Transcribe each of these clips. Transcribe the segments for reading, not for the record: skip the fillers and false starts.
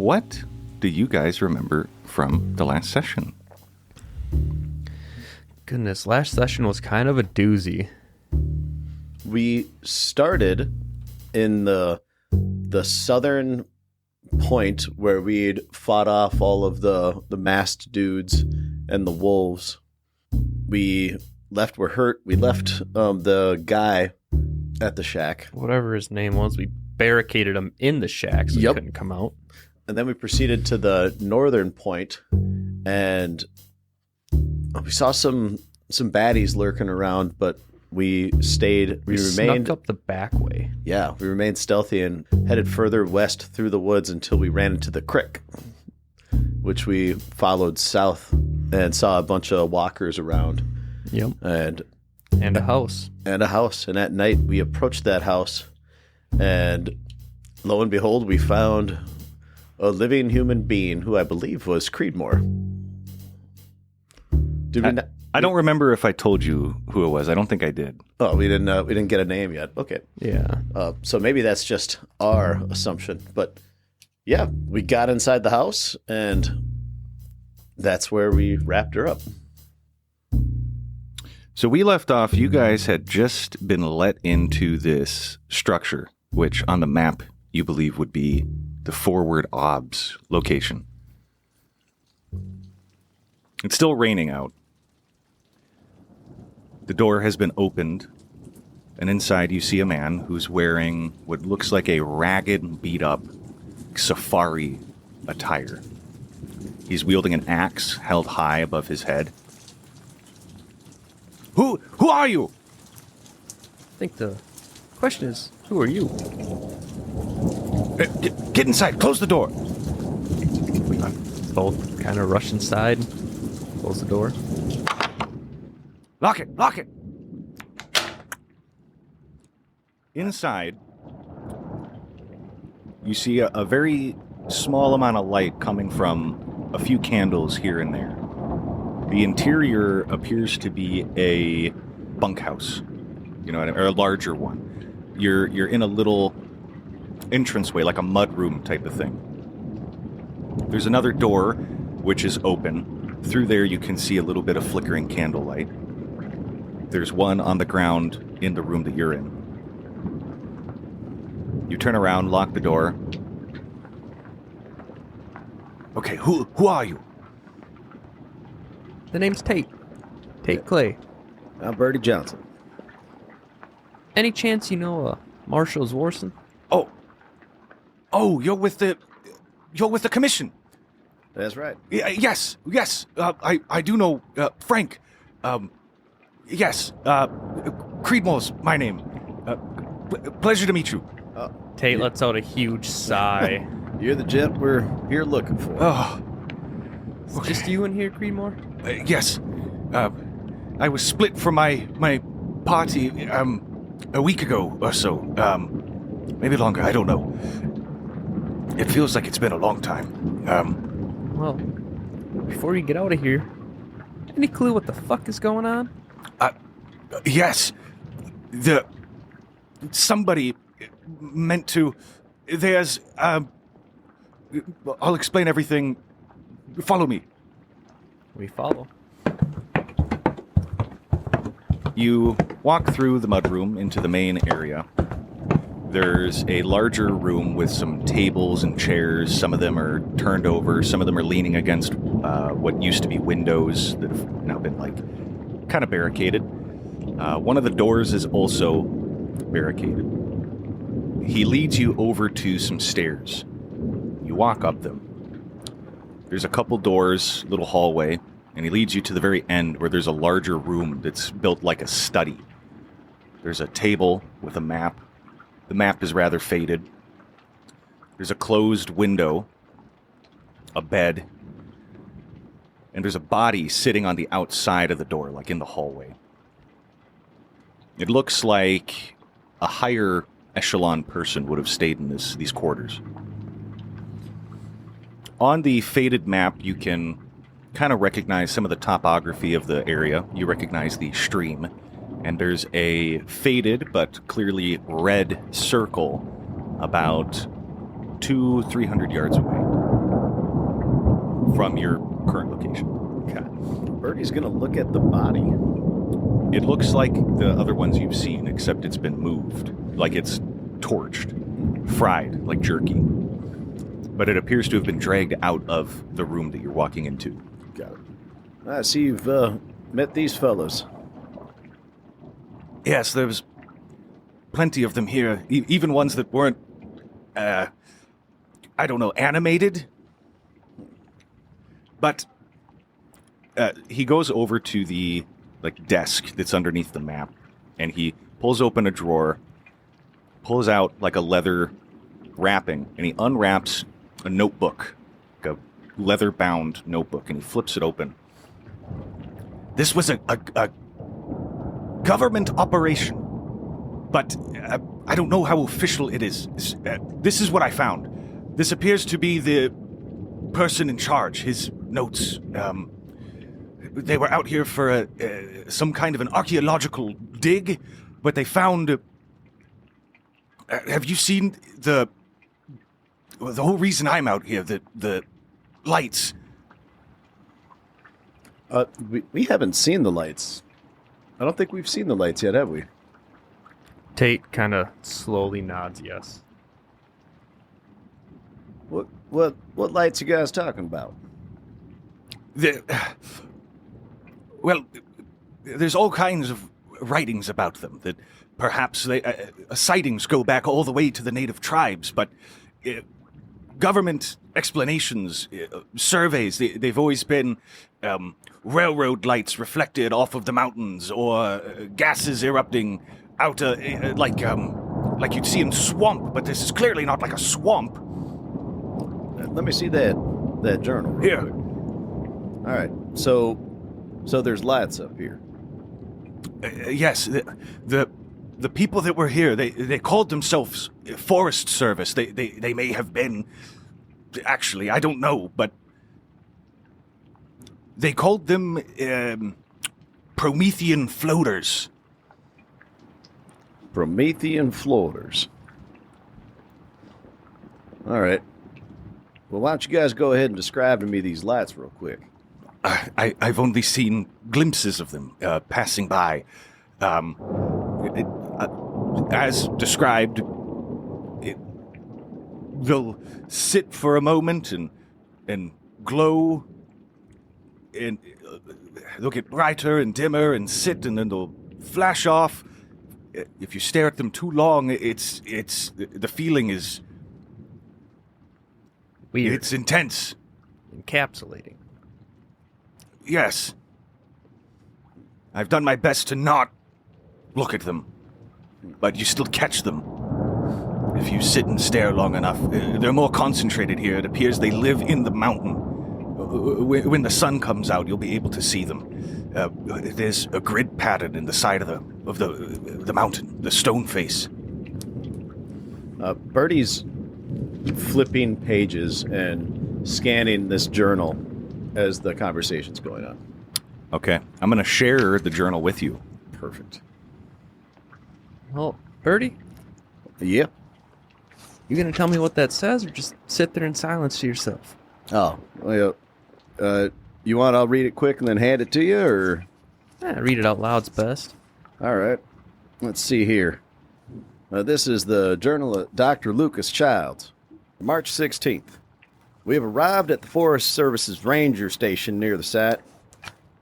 what do you guys remember from the last session? Goodness, last session was kind of a doozy. We started in the southern point where we'd fought off all of the masked dudes and the wolves. We were hurt. We left the guy at the shack. Whatever his name was, we barricaded him in the shack so he couldn't come out. And then we proceeded to the northern point, and we saw some baddies lurking around, but we remained snuck up the back way. Yeah, we remained stealthy and headed further west through the woods until we ran into the creek, which we followed south and saw a bunch of walkers around. Yep. And a house. And at night we approached that house, and lo and behold, we found a living human being who I believe was Creedmoor. I don't remember if I told you who it was. I don't think I did. Oh, we didn't get a name yet. Okay. Yeah. So maybe that's just our assumption. But yeah, we got inside the house, and that's where we wrapped her up. So we left off, you guys had just been let into this structure, which on the map you believe would be the forward obs location. It's still raining out. The door has been opened, and inside you see a man who's wearing what looks like a ragged and beat-up safari attire. He's wielding an axe held high above his head. Who are you? I think the question is, who are you? Get inside. Close the door. We both kind of rush inside, close the door. Lock it. Inside, you see a very small amount of light coming from a few candles here and there. The interior appears to be a bunkhouse, or a larger one. You're in a little entranceway, like a mudroom type of thing. There's another door, which is open. Through there, you can see a little bit of flickering candlelight. There's one on the ground in the room that you're in. You turn around, lock the door. Okay, who are you? The name's Tate. Tate Clay. I'm Birdie Johnson. Any chance you know Marshal Warson? Oh, you're with the commission. That's right. Yes. I do know Frank. Yes. Creedmoor's my name. Pleasure to meet you. Tate lets out a huge sigh. You're the gent we're here looking for. Oh. Is it just you in here, Creedmoor? Yes. I was split from my party a week ago or so. Maybe longer, I don't know. It feels like it's been a long time. Well, before you get out of here, any clue what the fuck is going on? Yes. Somebody meant to... There's... I'll explain everything. Follow me. We follow. You walk through the mudroom into the main area. There's a larger room with some tables and chairs. Some of them are turned over. Some of them are leaning against what used to be windows that have now been, kind of barricaded. One of the doors is also barricaded. He leads you over to some stairs. You walk up them. There's a couple doors, little hallway, and he leads you to the very end where there's a larger room that's built like a study. There's a table with a map. The map is rather faded. There's a closed window, a bed, and there's a body sitting on the outside of the door, like in the hallway. It looks like a higher echelon person would have stayed in these quarters. On the faded map, you can kind of recognize some of the topography of the area. You recognize the stream, and there's a faded but clearly red circle about 200-300 yards away. from your current location. Okay. Birdie's gonna look at the body. It looks like the other ones you've seen, except it's been moved. Like it's torched, fried, like jerky. But it appears to have been dragged out of the room that you're walking into. Got it. I see you've met these fellows. Yes, there's plenty of them here, even ones that weren't, animated. But he goes over to the desk that's underneath the map, and he pulls open a drawer, pulls out like a leather wrapping, and he unwraps a notebook, like a leather-bound notebook, and he flips it open. This was a government operation, but I don't know how official it is. This is what I found. This appears to be the person in charge. His notes. They were out here for some kind of an archaeological dig, but they found. Have you seen the whole reason I'm out here? The lights. We haven't seen the lights. I don't think we've seen the lights yet, have we? Tate kind of slowly nods yes. What lights you guys talking about? Well, there's all kinds of writings about them that perhaps sightings go back all the way to the native tribes, but government explanations, surveys, they've always been railroad lights reflected off of the mountains or gases erupting out like you'd see in swamp, but this is clearly not like a swamp. Let me see that journal real Here. quick. All right, so there's lights up here. Yes, the people that were here, they called themselves Forest Service. They may have been, actually, I don't know, but they called them Promethean floaters. Promethean floaters. All right. Well, why don't you guys go ahead and describe to me these lights real quick? I've only seen glimpses of them passing by. As described, they'll sit for a moment and glow, and they'll get brighter and dimmer and sit, and then they'll flash off. If you stare at them too long, it's the feeling is Weird. It's intense. Encapsulating. Yes. I've done my best to not look at them, but you still catch them. If you sit and stare long enough, they're more concentrated here. It appears they live in the mountain. When the sun comes out, you'll be able to see them. There's a grid pattern in the side of the mountain, the stone face. Birdie's flipping pages and scanning this journal as the conversation's going on. Okay, I'm going to share the journal with you. Perfect. Well, Birdie, Yeah. you gonna tell me what that says, or just sit there in silence to yourself? Oh, well, you want I'll read it quick and then hand it to you, or? Read it out loud's best. All right. Let's see here. This is the journal of Dr. Lucas Childs, March 16th. We have arrived at the Forest Service's ranger station near the site.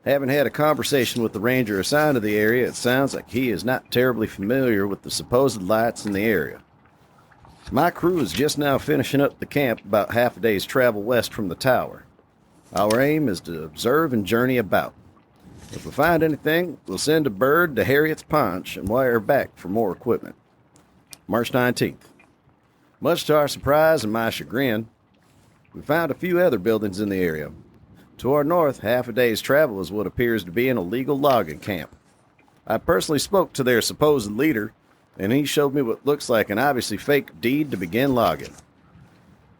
Having had a conversation with the ranger assigned to the area, it sounds like he is not terribly familiar with the supposed lights in the area. My crew is just now finishing up the camp about half a day's travel west from the tower. Our aim is to observe and journey about. If we find anything, we'll send a bird to Harriet's Paunch and wire back for more equipment. March 19th. Much to our surprise and my chagrin, we found a few other buildings in the area. To our north, half a day's travel is what appears to be an illegal logging camp. I personally spoke to their supposed leader, and he showed me what looks like an obviously fake deed to begin logging.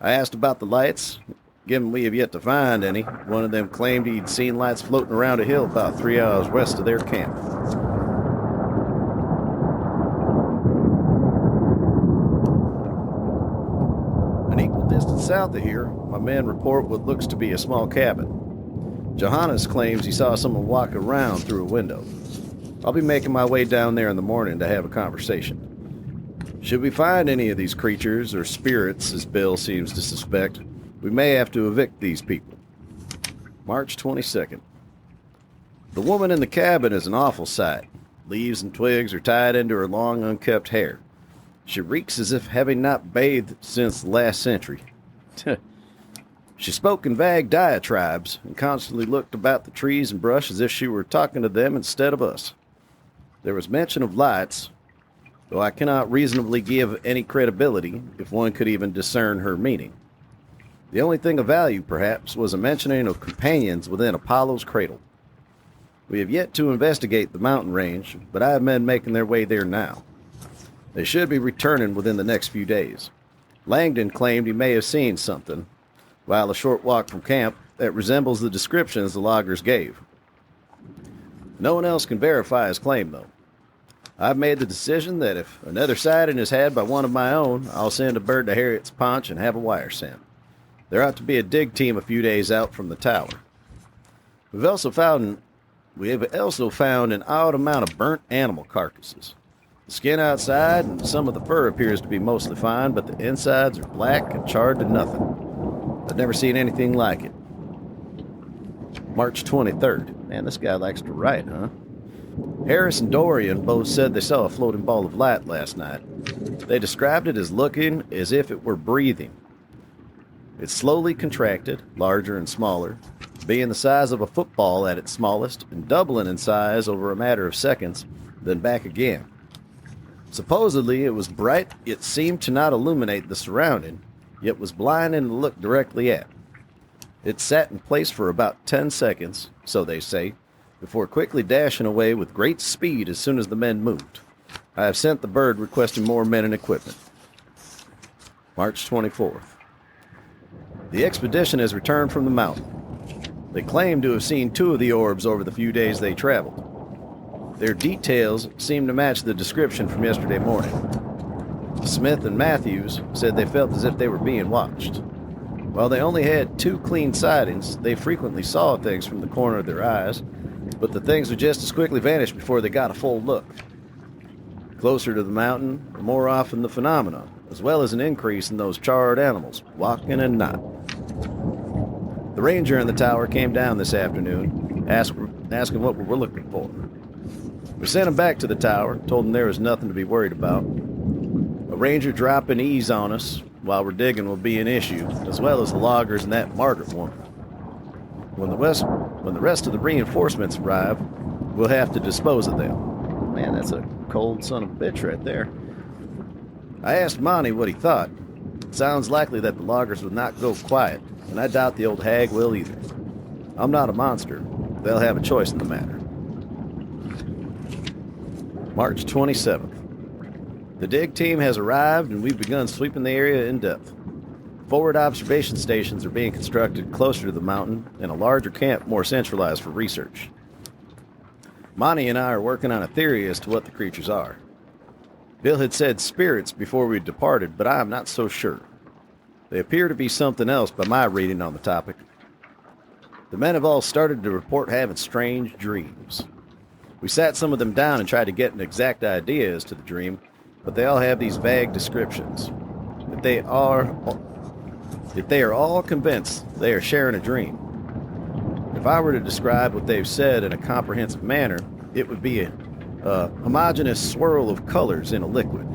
I asked about the lights. Given we have yet to find any, one of them claimed he'd seen lights floating around a hill about 3 hours west of their camp. An equal distance south of here, my men report what looks to be a small cabin. Johannes claims he saw someone walk around through a window. I'll be making my way down there in the morning to have a conversation. Should we find any of these creatures, or spirits, as Bill seems to suspect, we may have to evict these people. March 22nd. The woman in the cabin is an awful sight. Leaves and twigs are tied into her long, unkempt hair. She reeks as if having not bathed since the last century. She spoke in vague diatribes and constantly looked about the trees and brush as if she were talking to them instead of us. There was mention of lights, though I cannot reasonably give any credibility if one could even discern her meaning. The only thing of value, perhaps, was a mentioning of companions within Apollo's cradle. We have yet to investigate the mountain range, but I have men making their way there now. They should be returning within the next few days. Langdon claimed he may have seen something, while a short walk from camp, that resembles the descriptions the loggers gave. No one else can verify his claim, though. I've made the decision that if another sighting is had by one of my own, I'll send a bird to Harriet's Paunch and have a wire sent. There ought to be a dig team a few days out from the tower. We have also found an odd amount of burnt animal carcasses. The skin outside and some of the fur appears to be mostly fine, but the insides are black and charred to nothing. I've never seen anything like it. March 23rd. Man, this guy likes to write, huh? Harris and Dorian both said they saw a floating ball of light last night. They described it as looking as if it were breathing. It slowly contracted, larger and smaller, being the size of a football at its smallest and doubling in size over a matter of seconds, then back again. Supposedly it was bright, yet seemed to not illuminate the surrounding, yet was blinding to look directly at. It sat in place for about 10 seconds, so they say, before quickly dashing away with great speed as soon as the men moved. I have sent the bird requesting more men and equipment. March 24th. The expedition has returned from the mountain. They claim to have seen 2 of the orbs over the few days they traveled. Their details seem to match the description from yesterday morning. Smith and Matthews said they felt as if they were being watched. While they only had 2 clean sightings, they frequently saw things from the corner of their eyes, but the things would just as quickly vanish before they got a full look. Closer to the mountain, more often the phenomenon, as well as an increase in those charred animals, walking and not. The ranger in the tower came down this afternoon, asking what we were looking for. We sent him back to the tower, told him there was nothing to be worried about. A ranger dropping ease on us while we're digging will be an issue, as well as the loggers and that Margaret woman. When the rest of the reinforcements arrive, we'll have to dispose of them. Man, that's a cold son of a bitch right there. I asked Monty what he thought. It sounds likely that the loggers would not go quiet, and I doubt the old hag will either. I'm not a monster. They'll have a choice in the matter. March 27th. The dig team has arrived, and we've begun sweeping the area in depth. Forward observation stations are being constructed closer to the mountain, and a larger camp more centralized for research. Monty and I are working on a theory as to what the creatures are. Bill had said spirits before we departed, but I am not so sure. They appear to be something else by my reading on the topic. The men have all started to report having strange dreams. We sat some of them down and tried to get an exact idea as to the dream, but they all have these vague descriptions. If they are all convinced they are sharing a dream. If I were to describe what they've said in a comprehensive manner, it would be a homogeneous swirl of colors in a liquid.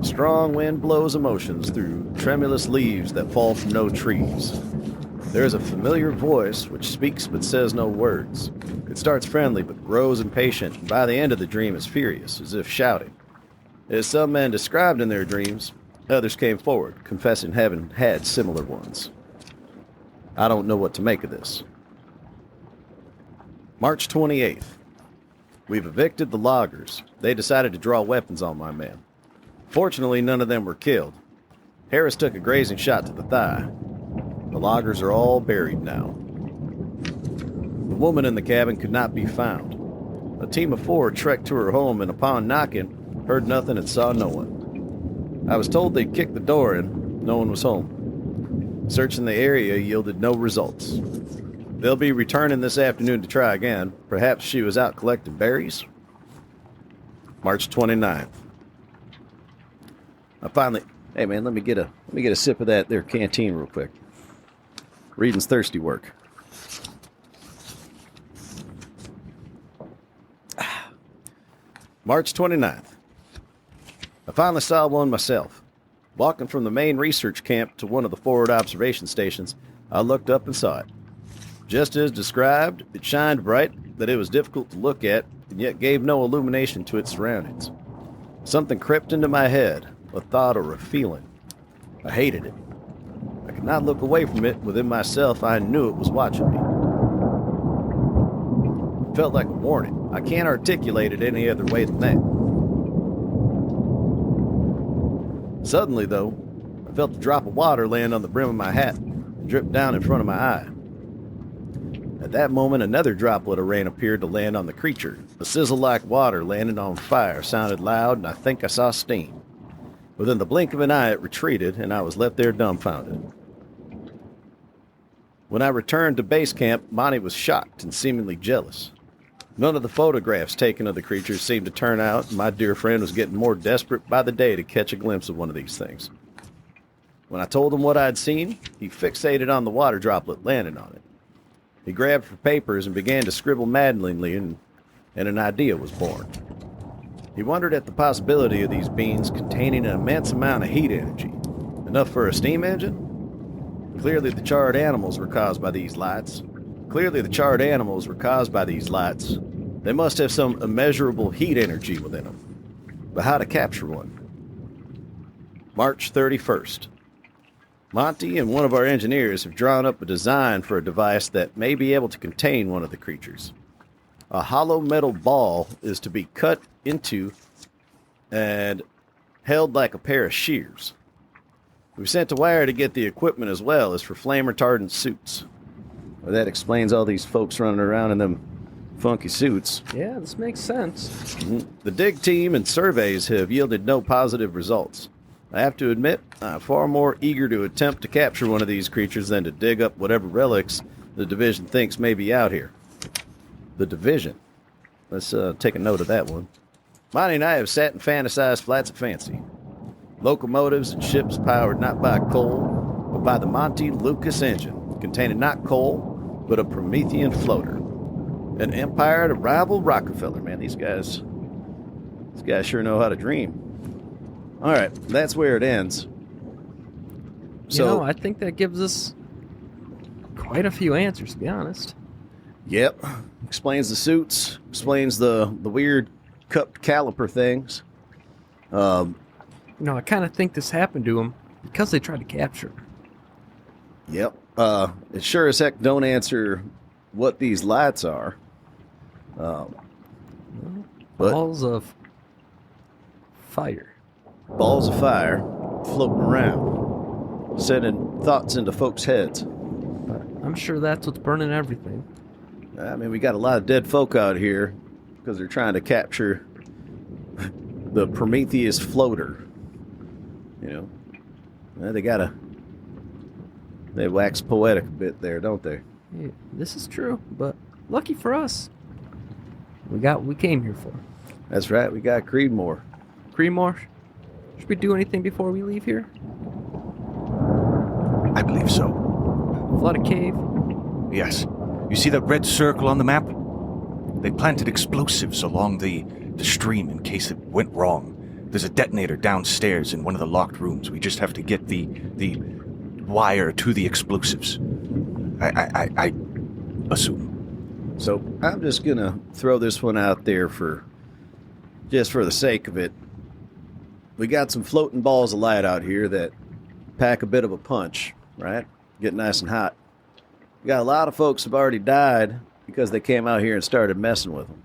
A strong wind blows emotions through tremulous leaves that fall from no trees. There is a familiar voice which speaks but says no words. It starts friendly but grows impatient, and by the end of the dream is furious, as if shouting. As some men described in their dreams, others came forward, confessing having had similar ones. I don't know what to make of this. March 28th. We've evicted the loggers. They decided to draw weapons on my men. Fortunately, none of them were killed. Harris took a grazing shot to the thigh. The loggers are all buried now. The woman in the cabin could not be found. A team of 4 trekked to her home, and upon knocking, heard nothing and saw no one. I was told they'd kicked the door in. No one was home. Searching the area yielded no results. They'll be returning this afternoon to try again. Perhaps she was out collecting berries? March 29th. I finally... Hey, man, let me get a sip of that there canteen real quick. Reading's thirsty work. March 29th. I finally saw one myself. Walking from the main research camp to one of the forward observation stations, I looked up and saw it. Just as described, it shined bright that it was difficult to look at, and yet gave no illumination to its surroundings. Something crept into my head, a thought or a feeling. I hated it. I could not look away from it. Within myself, I knew it was watching me. It felt like a warning. I can't articulate it any other way than that. Suddenly, though, I felt a drop of water land on the brim of my hat and drip down in front of my eye. At that moment, another droplet of rain appeared to land on the creature. The sizzle like water landing on fire sounded loud, and I think I saw steam. Within the blink of an eye, it retreated, and I was left there dumbfounded. When I returned to base camp, Monty was shocked and seemingly jealous. None of the photographs taken of the creatures seemed to turn out, and my dear friend was getting more desperate by the day to catch a glimpse of one of these things. When I told him what I'd seen, he fixated on the water droplet landing on it. He grabbed for papers and began to scribble maddeningly, and an idea was born. He wondered at the possibility of these beings containing an immense amount of heat energy. Enough for a steam engine? Clearly the charred animals were caused by these lights. They must have some immeasurable heat energy within them. But how to capture one? March 31st. Monty and one of our engineers have drawn up a design for a device that may be able to contain one of the creatures. A hollow metal ball is to be cut into and held like a pair of shears. We've sent a wire to get the equipment as well as for flame retardant suits. Well, that explains all these folks running around in them funky suits. Yeah, this makes sense. The dig team and surveys have yielded no positive results. I have to admit, I'm far more eager to attempt to capture one of these creatures than to dig up whatever relics the Division thinks may be out here. The Division. Let's take a note of that one. Monty and I have sat and fantasized flights of fancy. Locomotives and ships powered not by coal, but by the Monty Lucas engine, containing not coal, but a Promethean floater. An empire to rival Rockefeller, man. These guys sure know how to dream. All right, that's where it ends. So, I think that gives us quite a few answers, to be honest. Yep. Explains the suits, explains the weird cupped caliper things. I kind of think this happened to them because they tried to capture him. Yep. It sure as heck don't answer what these lights are. Balls of fire. Balls of fire floating around, sending thoughts into folks' heads. But I'm sure that's what's burning everything. I mean, we got a lot of dead folk out here because they're trying to capture the Prometheus floater. Well, they wax poetic a bit there, don't they? Yeah, this is true, but lucky for us, we came here for. That's right. We got Creedmoor. Creedmoor? Should we do anything before we leave here? I believe so. Flood a cave? Yes. You see that red circle on the map? They planted explosives along the stream in case it went wrong. There's a detonator downstairs in one of the locked rooms. We just have to get the wire to the explosives. I assume. So I'm just gonna throw this one out there just for the sake of it. We got some floating balls of light out here that pack a bit of a punch, right? Get nice and hot. We got a lot of folks have already died because they came out here and started messing with them.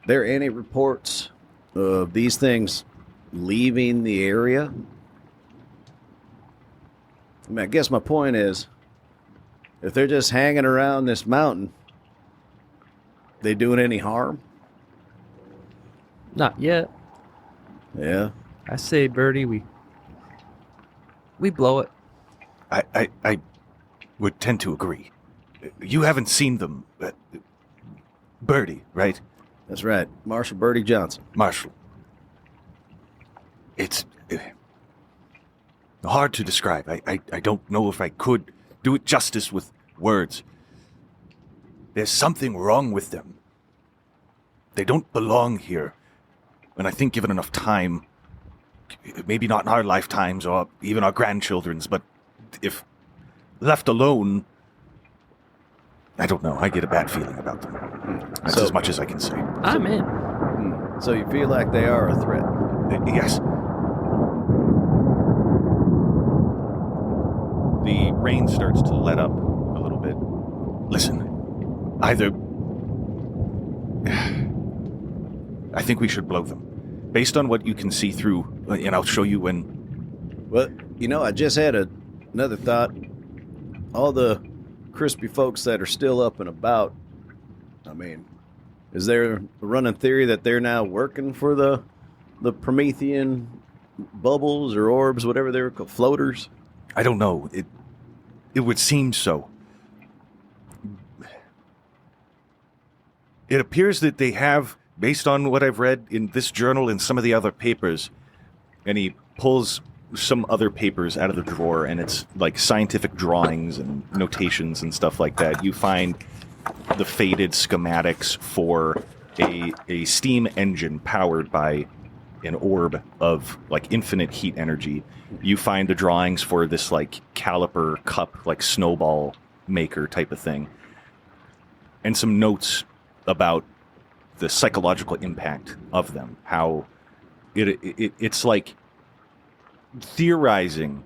There any reports of these things leaving the area? I mean, I guess my point is, if they're just hanging around this mountain, they doing any harm? Not yet. Yeah. I say, Birdie, we blow it. I would tend to agree. You haven't seen them. Birdie, right? That's right. Marshal Birdie Johnson. Marshal. It's hard to describe. I don't know if I could do it justice with words. There's something wrong with them. They don't belong here. And I think given enough time, maybe not in our lifetimes or even our grandchildren's, but if left alone, I don't know. I get a bad feeling about them. That's as much as I can say. I'm in. So you feel like they are a threat? Yes. The rain starts to let up a little bit. Listen, either... I think we should blow them. Based on what you can see through, and I'll show you when... Well, I just had another thought. All the crispy folks that are still up and about, I mean, is there a running theory that they're now working for the Promethean bubbles or orbs, whatever they were called, floaters? I don't know. It would seem so. It appears that they have, based on what I've read in this journal and some of the other papers, and he pulls some other papers out of the drawer, and it's like scientific drawings and notations and stuff like that. You find the faded schematics for a steam engine powered by an orb of like infinite heat energy. You find the drawings for this like caliper cup, like snowball maker type of thing, and some notes about the psychological impact of them. How it's like theorizing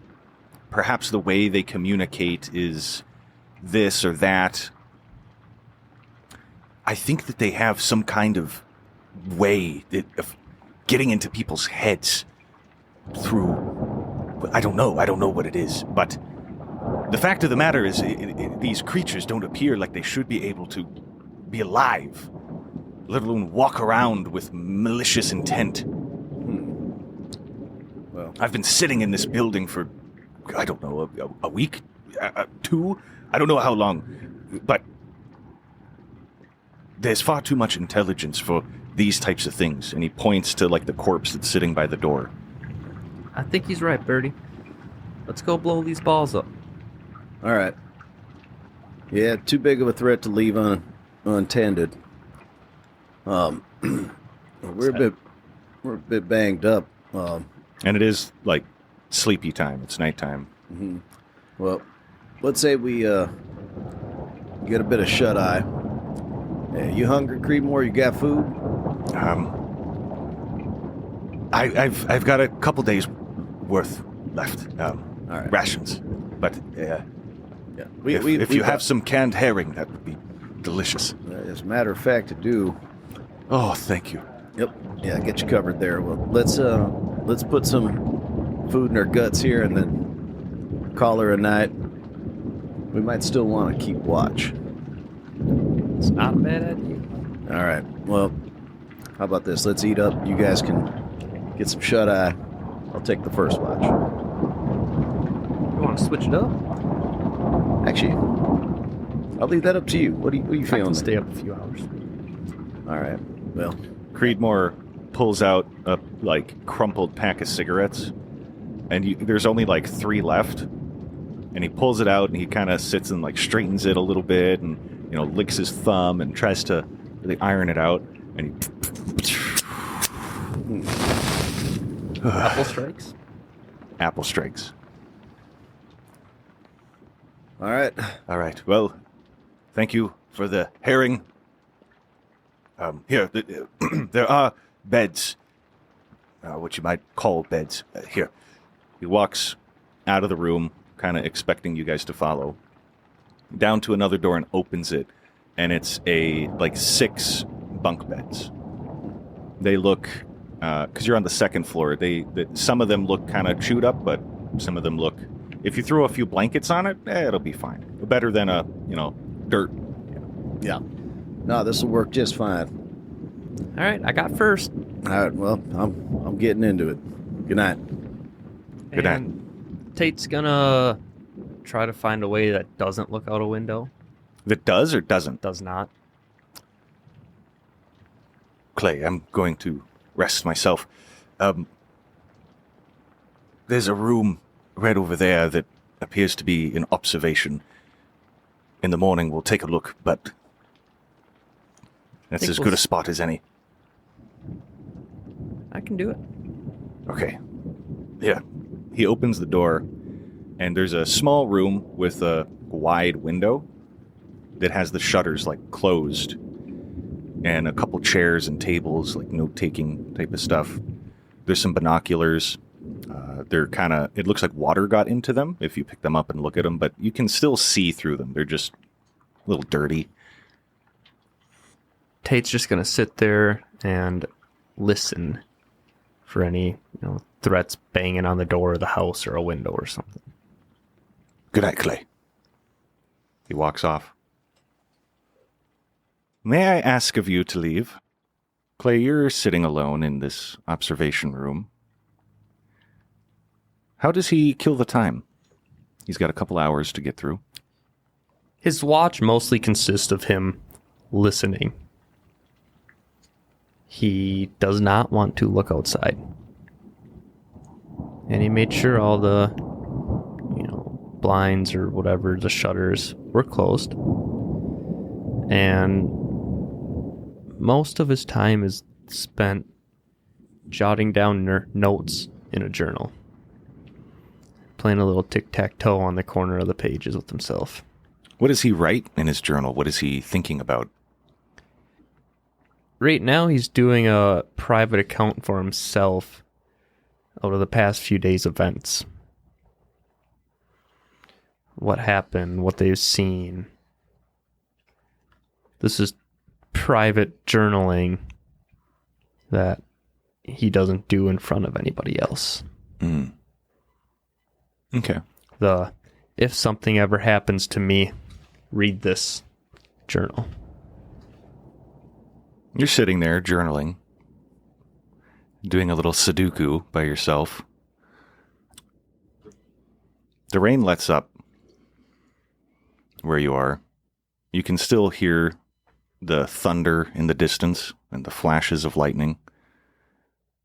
perhaps the way they communicate is this or that. I think that they have some kind of way of getting into people's heads through, I don't know what it is, but the fact of the matter is these creatures don't appear like they should be able to be alive, let alone walk around with malicious intent. Well, I've been sitting in this building for, I don't know, a week? 2? I don't know how long. But there's far too much intelligence for these types of things. And he points to, like, the corpse that's sitting by the door. I think he's right, Birdie. Let's go blow these balls up. all right. Yeah, too big of a threat to leave untended. We're a bit banged up. And it is, like, sleepy time. It's nighttime. Mm-hmm. Well, let's say we get a bit of shut-eye. Yeah, you hungry, Creedmoor? You got food? I've got a couple days worth left. All right. Rations. But, Yeah. if you have some canned herring, that would be delicious. As a matter of fact, to do. Oh, thank you. Yep. Yeah, get you covered there. Well, let's put some food in our guts here and then call her a night. We might still want to keep watch. It's not a bad idea. All right. Well, how about this? Let's eat up. You guys can get some shut-eye. I'll take the first watch. You want to switch it up? Actually, I'll leave that up to you. What are you I feeling? can stay up a few hours. All right. Well, Creedmoor pulls out a, like, crumpled pack of cigarettes, and there's only, like, 3 left, and he pulls it out, and he kind of sits and, like, straightens it a little bit, and, licks his thumb and tries to really iron it out, and he... Apple strikes? Apple strikes. all right. All right, well, thank you for the herring. Here, there are beds, what you might call beds. Here. He walks out of the room, kind of expecting you guys to follow, down to another door and opens it, and it's 6 bunk beds. They look, because you're on the 2nd floor, some of them look kind of chewed up, but some of them look, if you throw a few blankets on it, it'll be fine. Better than dirt. Yeah. No, this will work just fine. All right, I got first. All right. Well, I'm getting into it. Good night. Good night. And Tate's gonna try to find a way that doesn't look out a window. That does or doesn't? Does not. Clay, I'm going to rest myself. There's a room right over there that appears to be in observation. In the morning, we'll take a look, but that's as good a spot as any. I can do it. Okay. Yeah. He opens the door, and there's a small room with a wide window that has the shutters, like, closed, and a couple chairs and tables, like, note-taking type of stuff. There's some binoculars. They're kind of... It looks like water got into them if you pick them up and look at them, but you can still see through them. They're just a little dirty. Tate's just going to sit there and listen for any, threats banging on the door of the house or a window or something. Good night, Clay. He walks off. May I ask of you to leave? Clay, you're sitting alone in this observation room. How does he kill the time? He's got a couple hours to get through. His watch mostly consists of him listening. He does not want to look outside. And he made sure all the, blinds or whatever, the shutters were closed. And most of his time is spent jotting down notes in a journal. Playing a little tic-tac-toe on the corner of the pages with himself. What does he write in his journal? What is he thinking about? Right now, he's doing a private account for himself out of the past few days' events. What happened, what they've seen. This is private journaling that he doesn't do in front of anybody else. Mm. Okay. If something ever happens to me, read this journal. You're sitting there journaling, doing a little Sudoku by yourself. The rain lets up where you are. You can still hear the thunder in the distance and the flashes of lightning,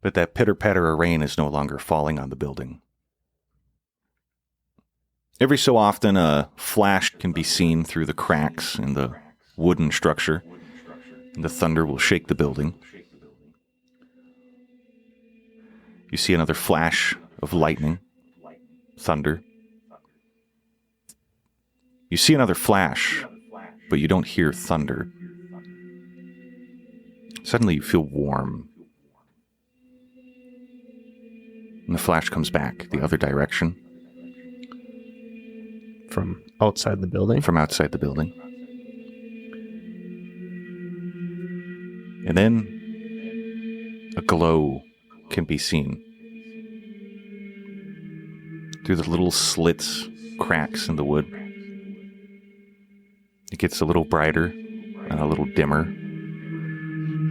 but that pitter-patter of rain is no longer falling on the building. Every so often, a flash can be seen through the cracks in the wooden structure, and the thunder will shake the building. You see another flash of lightning, thunder. You see another flash, but you don't hear thunder. Suddenly you feel warm. And the flash comes back the other direction. From outside the building? From outside the building. And then a glow can be seen through the little slits, cracks in the wood. It gets a little brighter and a little dimmer.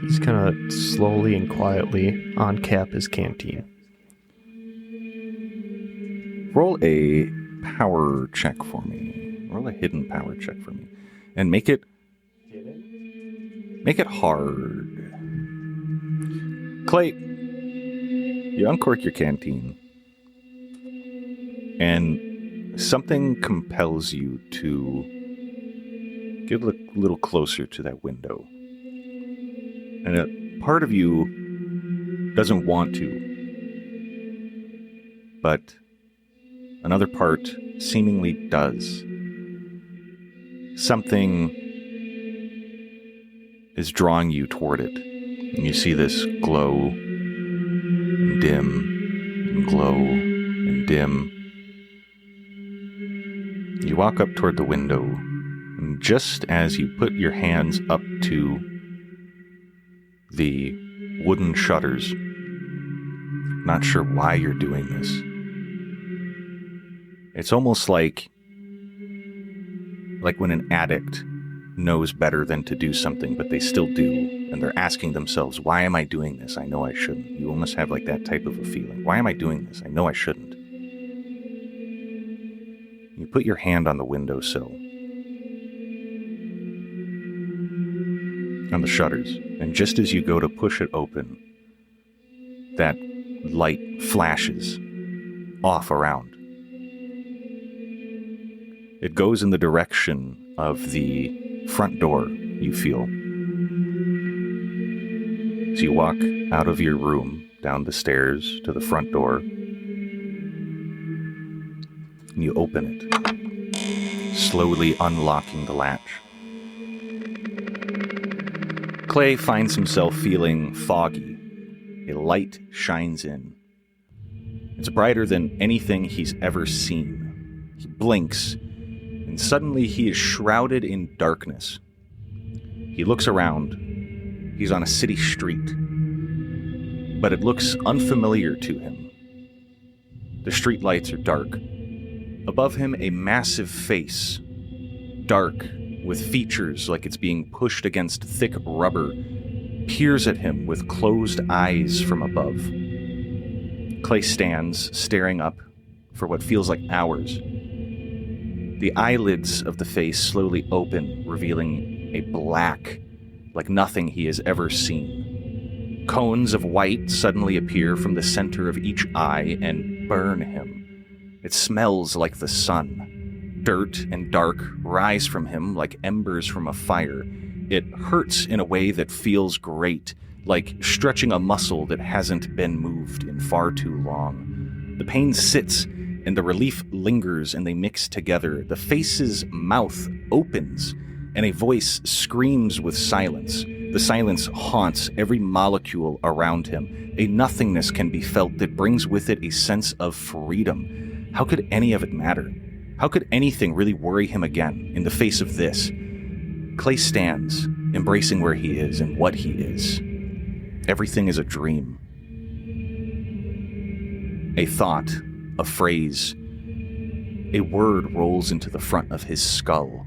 He's gonna slowly and quietly uncap his canteen. Roll a power check for me. Roll a hidden power check for me. And make it hard. Clay, you uncork your canteen. And something compels you to get a little closer to that window. And a part of you doesn't want to. But another part seemingly does. Something is drawing you toward it. And you see this glow and dim and glow and dim. You walk up toward the window, and just as you put your hands up to the wooden shutters, not sure why you're doing this, it's almost like when an addict knows better than to do something, but they still do, and they're asking themselves, why am I doing this? I know I shouldn't. You almost have that type of a feeling. Why am I doing this? I know I shouldn't. You put your hand on the windowsill, on the shutters, and just as you go to push it open, that light flashes off around. It goes in the direction of the front door, you feel. So you walk out of your room, down the stairs to the front door, and you open it, slowly unlocking the latch. Clay finds himself feeling foggy. A light shines in. It's brighter than anything he's ever seen. He blinks, and suddenly he is shrouded in darkness. He looks around. He's on a city street, but it looks unfamiliar to him. The street lights are dark. Above him, a massive face, dark, with features like it's being pushed against thick rubber, peers at him with closed eyes from above. Clay stands, staring up for what feels like hours. The eyelids of the face slowly open, revealing a black, like nothing he has ever seen. Cones of white suddenly appear from the center of each eye and burn him. It smells like the sun. Dirt and dark rise from him like embers from a fire. It hurts in a way that feels great, like stretching a muscle that hasn't been moved in far too long. The pain sits, and the relief lingers, and they mix together. The face's mouth opens, and a voice screams with silence. The silence haunts every molecule around him. A nothingness can be felt that brings with it a sense of freedom. How could any of it matter? How could anything really worry him again in the face of this? Clay stands, embracing where he is and what he is. Everything is a dream. A thought, a phrase, a word rolls into the front of his skull.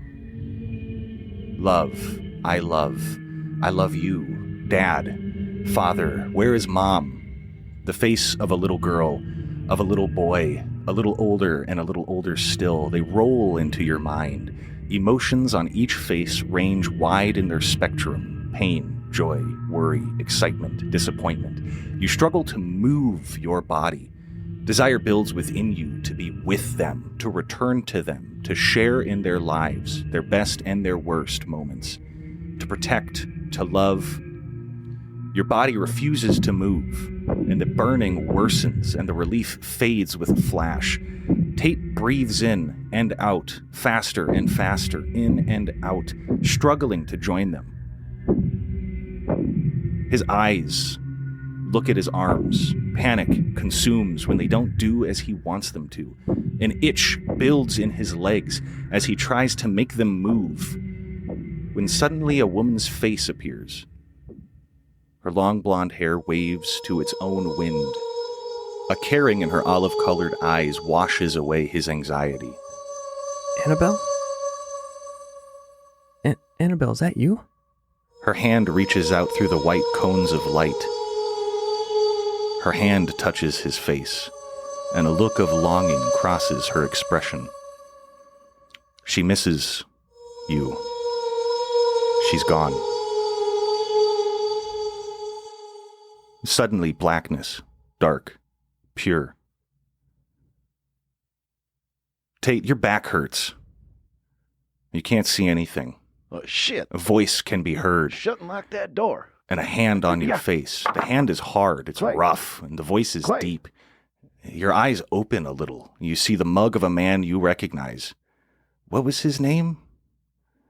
Love, I love you, Dad, Father, where is Mom? The face of a little girl, of a little boy, a little older and a little older still, they roll into your mind. Emotions on each face range wide in their spectrum: pain, joy, worry, excitement, disappointment. You struggle to move your body. Desire builds within you to be with them, to return to them, to share in their lives, their best and their worst moments, to protect, to love. Your body refuses to move, and the burning worsens, and the relief fades with a flash. Tate breathes in and out, faster and faster, in and out, struggling to join them. His eyes look at his arms. Panic consumes when they don't do as he wants them to. An itch builds in his legs as he tries to make them move, when suddenly a woman's face appears. Her long blonde hair waves to its own wind. A caring in her olive-colored eyes washes away his anxiety. Annabelle? Annabelle, is that you? Her hand reaches out through the white cones of light. Her hand touches his face, and a look of longing crosses her expression. She misses you. She's gone. Suddenly, blackness, dark, pure. Tate, your back hurts. You can't see anything. Oh, shit. A voice can be heard. Shut and lock that door. And a hand on your face. The hand is hard, it's rough, and the voice is deep. Your eyes open a little. You see the mug of a man you recognize. What was his name?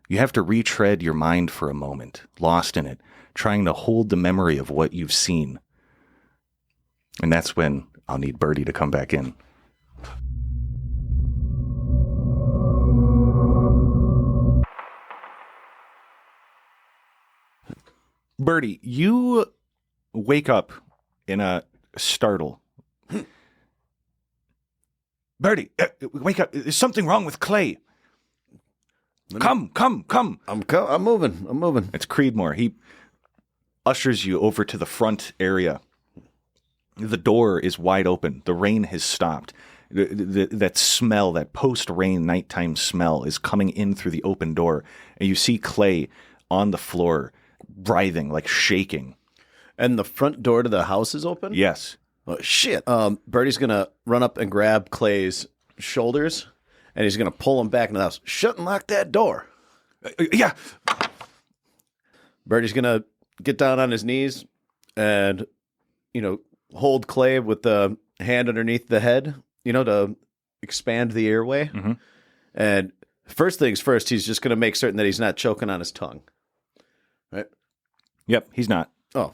You have to retread your mind for a moment, lost in it, trying to hold the memory of what you've seen. And that's when I'll need Birdie to come back in. Birdie, you wake up in a startle. Birdie, wake up. There's something wrong with Clay. Come. I'm moving. It's Creedmoor. He ushers you over to the front area. The door is wide open. The rain has stopped. That smell, that post-rain nighttime smell is coming in through the open door. And you see Clay on the floor, writhing, like shaking. And the front door to the house is open? Yes. Oh, shit. Birdie's going to run up and grab Clay's shoulders, and he's going to pull him back into the house. Shut and lock that door. Yeah. Birdie's going to get down on his knees and, hold Clay with the hand underneath the head, to expand the airway. Mm-hmm. And first things first, he's just going to make certain that he's not choking on his tongue. Right? Yep, he's not. Oh.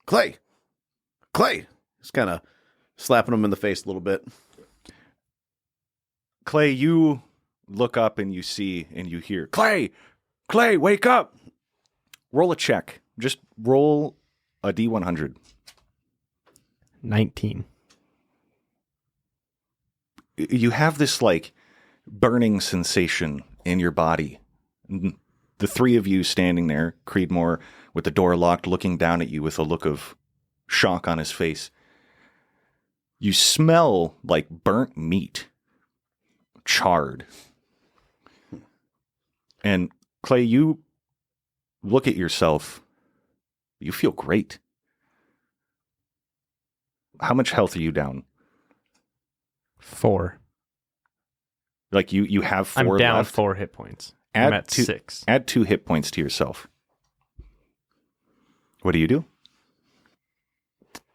Clay! He's kind of slapping him in the face a little bit. Clay, you look up and you see and you hear, Clay, wake up. Roll a check. Just roll a D100. 19. You have this like burning sensation in your body. The three of you standing there, Creedmoor with the door locked, looking down at you with a look of shock on his face. You smell like burnt meat, charred. And Clay, you look at yourself. You feel great. How much health are you down? 4. Like you have 4 I'm down left? 4 hit points. I'm at 6. Add 2 hit points to yourself. What do?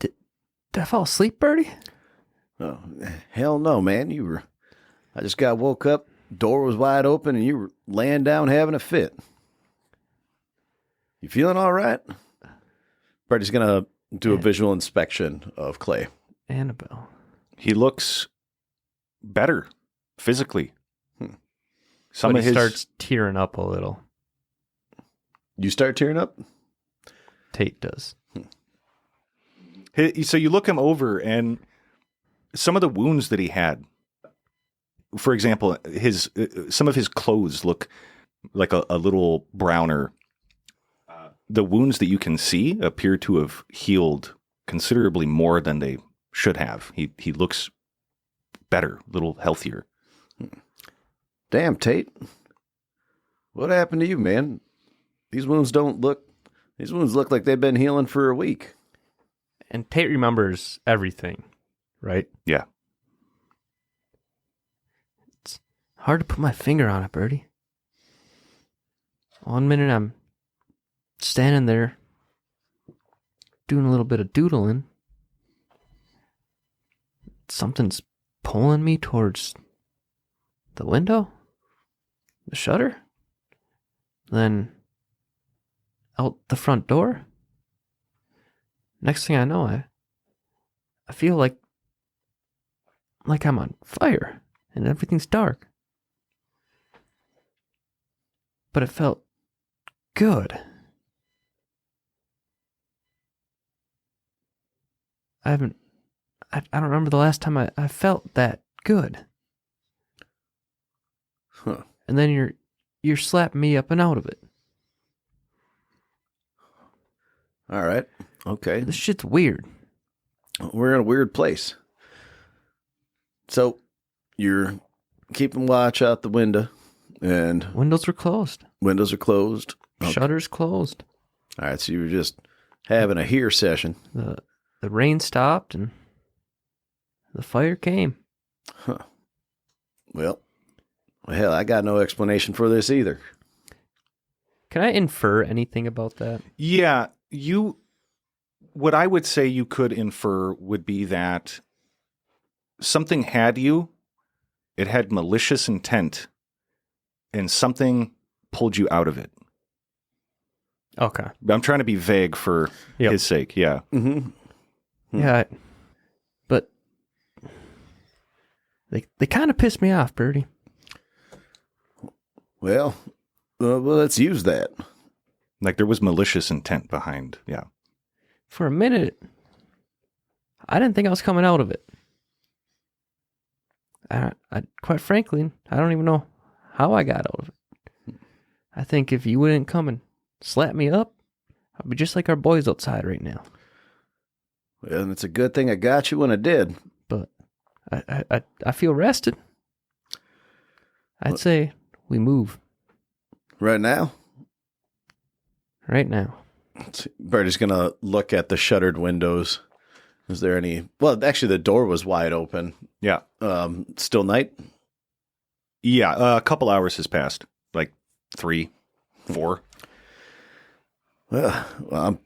Did I fall asleep, Birdie? Oh, hell no, man. I just got woke up, door was wide open, and you were laying down having a fit. You feeling all right? Birdie's going to do a visual inspection of Clay. Annabelle. He looks better physically. But he starts tearing up a little. You start tearing up? Tate does. So you look him over, and some of the wounds that he had, for example, some of his clothes look like a little browner. The wounds that you can see appear to have healed considerably more than they should have. He looks better, a little healthier. Damn, Tate. What happened to you, man? These wounds look like they've been healing for a week. And Tate remembers everything, right? Yeah. It's hard to put my finger on it, Birdie. 1 minute I'm standing there doing a little bit of doodling. Something's pulling me towards the window, the shutter, then out the front door. Next thing I know, I feel like I'm on fire and everything's dark. But it felt good. I don't remember the last time I felt that good. Huh. And then you're slapping me up and out of it. All right. Okay. This shit's weird. We're in a weird place. So you're keeping watch out the window, and Windows were closed. windows are closed. Okay. Shutters closed. All right. So you were just having a hear session. The rain stopped and the fire came. Huh. Well, hell, I got no explanation for this either. Can I infer anything about that? Yeah, what I would say you could infer would be that something had you, it had malicious intent, and something pulled you out of it. Okay. I'm trying to be vague for his sake, yeah. Mm-hmm. Yeah, but they kind of pissed me off, Birdie. Well, let's use that. Like there was malicious intent behind, yeah. For a minute, I didn't think I was coming out of it. I quite frankly, I don't even know how I got out of it. I think if you wouldn't come and slap me up, I'd be just like our boys outside right now. Well, and it's a good thing I got you when I did. But I feel rested. I'd say we move Right now? right now. Birdie's going to look at the shuttered windows. Is there any... Well, actually, the door was wide open. Yeah. Still night? Yeah, a couple hours has passed. Like 3, 4. Well, I'm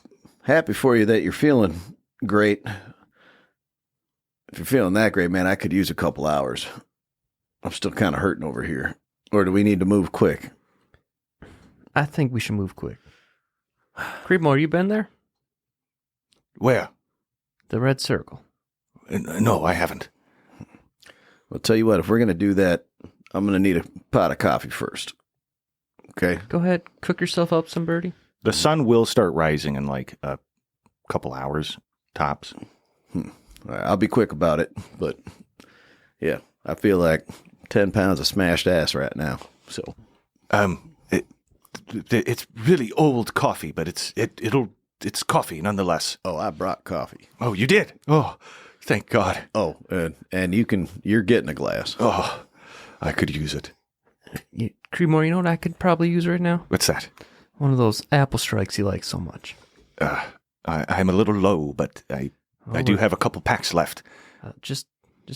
happy for you that you're feeling great. If you're feeling that great, man, I could use a couple hours. I'm still kind of hurting over here. Or do we need to move quick? I think we should move quick. Creedmoor, you been there? Where? The Red Circle. No, I haven't. I'll tell you what, if we're going to do that, I'm going to need a pot of coffee first. Okay? Go ahead, cook yourself up some, Birdie. The sun will start rising in like a couple hours, tops. All right, I'll be quick about it, but yeah, I feel like 10 pounds of smashed ass right now. So, It's really old coffee, but it's coffee nonetheless. oh, I brought coffee. Oh, you did? Oh, thank God. Oh, and you're getting a glass. Oh, I could use it. Creedmoor, you know what I could probably use right now? What's that? One of those apple strikes you like so much. I'm a little low, but I do have a couple packs left. Just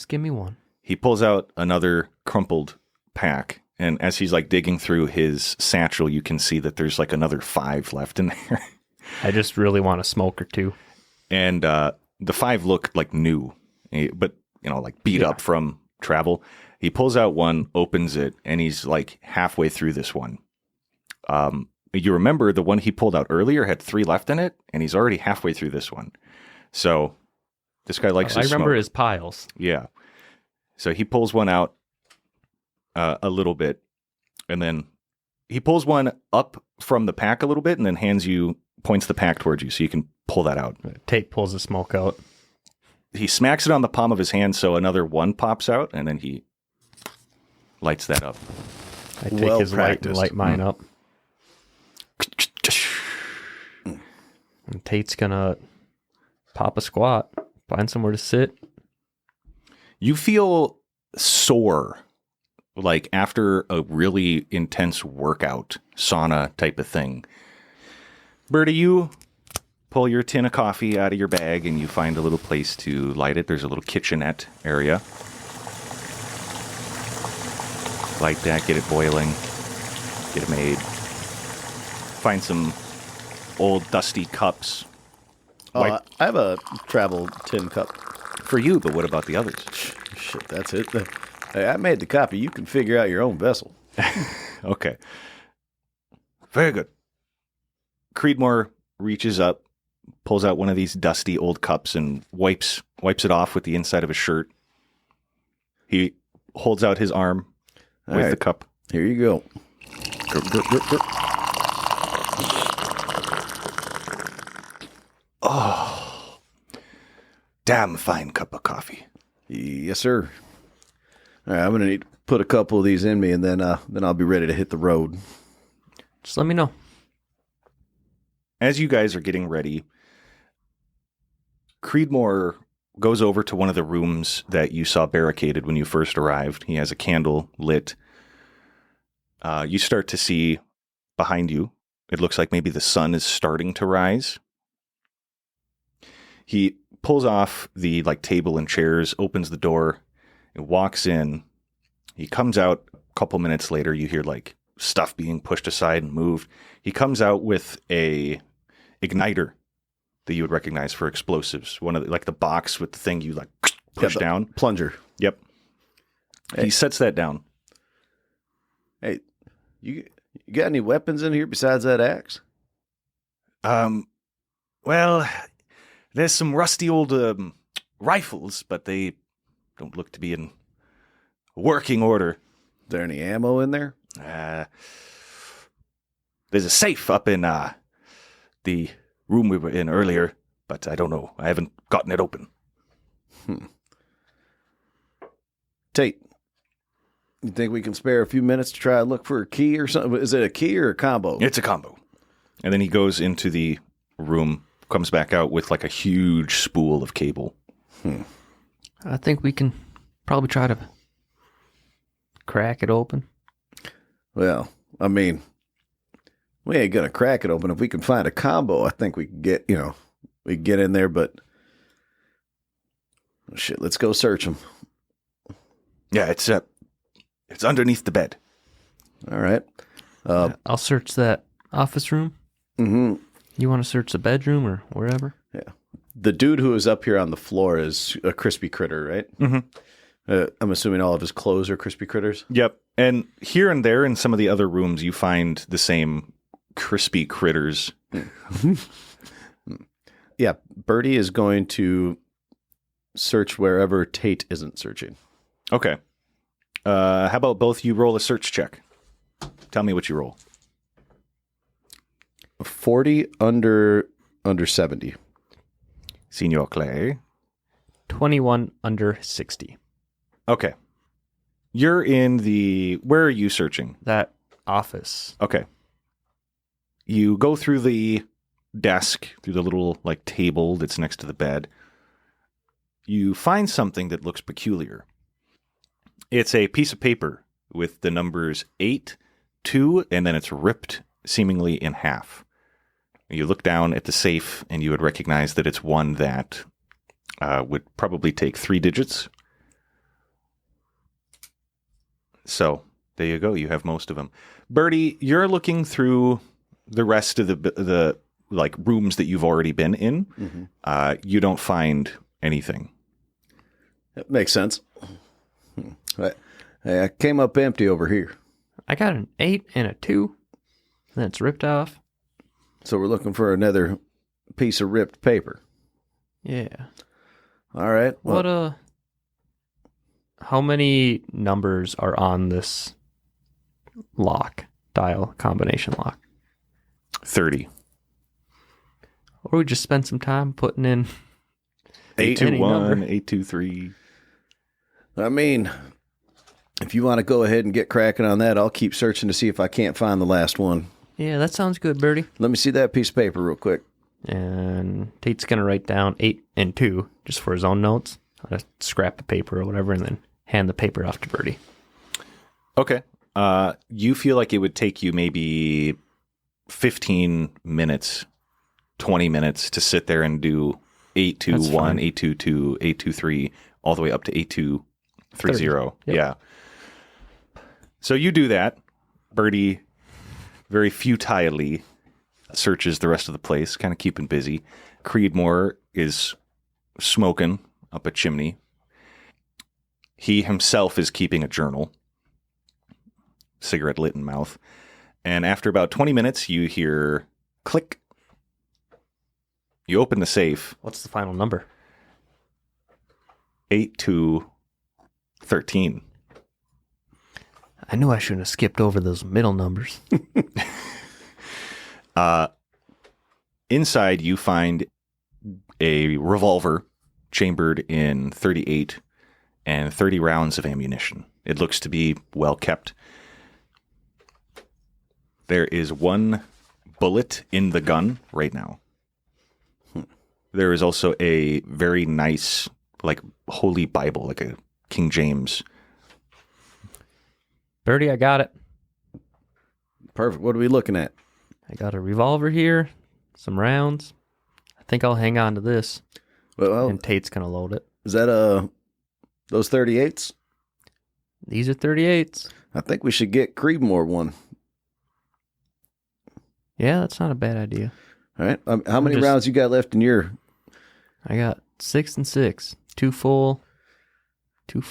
give me one. He pulls out another crumpled pack, and as he's like digging through his satchel, you can see that there's like another 5 left in there. I just really want a smoke or two. And the 5 look like new, but like beat up from travel. He pulls out one, opens it, and he's like halfway through this one. You remember the one he pulled out earlier had 3 left in it, and he's already halfway through this one. So this guy likes his I remember smoke. his piles. Yeah. So he pulls one out a little bit, and then he pulls one up from the pack a little bit, and then points the pack towards you so you can pull that out. Tate pulls the smoke out. He smacks it on the palm of his hand so another one pops out, and then he lights that up. I take Well his light and practiced. light mine up. And Tate's gonna pop a squat, find somewhere to sit. You feel sore, like after a really intense workout, sauna type of thing. Birdie, you pull your tin of coffee out of your bag and you find a little place to light it. There's a little kitchenette area. Light that, get it boiling, get it made. Find some old dusty cups. I have a travel tin cup. For you, but what about the others? Shit, that's it. Hey, I made the copy. You can figure out your own vessel. Okay. Very good. Creedmoor reaches up, pulls out one of these dusty old cups and wipes it off with the inside of his shirt. He holds out his arm All with right. the cup. Here you go. Damn fine cup of coffee. Yes, sir. All right, I'm gonna need to put a couple of these in me, and then I'll be ready to hit the road. Just let me know. As you guys are getting ready, Creedmoor goes over to one of the rooms that you saw barricaded when you first arrived. He has a candle lit. You start to see behind you, it looks like maybe the sun is starting to rise. He pulls off the table and chairs, opens the door, and walks in. He comes out a couple minutes later. You hear stuff being pushed aside and moved. He comes out with a igniter that you would recognize for explosives. One of the box with the thing you push down. Plunger. Yep. Hey. He sets that down. Hey, you got any weapons in here besides that axe? Well, there's some rusty old rifles, but they don't look to be in working order. Is there any ammo in there? There's a safe up in the room we were in earlier, but I don't know. I haven't gotten it open. Tate, you think we can spare a few minutes to try and look for a key or something? Is it a key or a combo? It's a combo. And then he goes into the room, comes back out with a huge spool of cable. I think we can Probably try to crack it open. Well, I mean, we ain't gonna crack it open. If we can find a combo, I think we can get, we can get in there, but shit, let's go search them. Yeah, it's underneath the bed. All right. I'll search that office room. Mm-hmm. You want to search the bedroom or wherever? Yeah. The dude who is up here on the floor is a crispy critter, right? Mm-hmm. I'm assuming all of his clothes are crispy critters. Yep. And here and there in some of the other rooms, you find the same crispy critters. Yeah. Birdie is going to search wherever Tate isn't searching. Okay. How about both you roll a search check? Tell me what you roll. 40 under 70. Senor Clay. 21 under 60. Okay. You're in where are you searching? That office. Okay. You go through the desk, through the little table that's next to the bed. You find something that looks peculiar. It's a piece of paper with the numbers 8, 2, and then it's ripped seemingly in half. You look down at the safe and you would recognize that it's one that would probably take 3 digits. So there you go. You have most of them. Birdie, you're looking through the rest of the rooms that you've already been in. Mm-hmm. You don't find anything. That makes sense. I came up empty over here. I got an 8 and a 2. And it's ripped off. So we're looking for another piece of ripped paper. Yeah. All right. Well, how many numbers are on this dial combination lock? 30. Or we just spend some time putting in 821, 823. I mean, if you want to go ahead and get cracking on that, I'll keep searching to see if I can't find the last one. Yeah, that sounds good, Birdie. Let me see that piece of paper real quick. And Tate's going to write down 8 and 2 just for his own notes. I'll just scrap the paper or whatever and then hand the paper off to Birdie. Okay. You feel like it would take you maybe 15 minutes, 20 minutes to sit there and do 821, 822, 823, all the way up to 8230. Yep. Yeah. So you do that. Birdie very futilely searches the rest of the place, kind of keeping busy. Creedmoor is smoking up a chimney. He himself is keeping a journal, cigarette lit in mouth. And after about 20 minutes, you hear click. You open the safe. What's the final number? 8213. I knew I shouldn't have skipped over those middle numbers. Inside, you find a revolver chambered in 38 and 30 rounds of ammunition. It looks to be well kept. There is one bullet in the gun right now. There is also a very nice, Holy Bible, like a King James. Birdie, I got it. Perfect. What are we looking at? I got a revolver here, some rounds. I think I'll hang on to this. Well, and Tate's going to load it. Is that those 38s? These are 38s. I think we should get Creedmoor one. Yeah, that's not a bad idea. All right. How many rounds you got left in your... I got 6 and 6. 2 full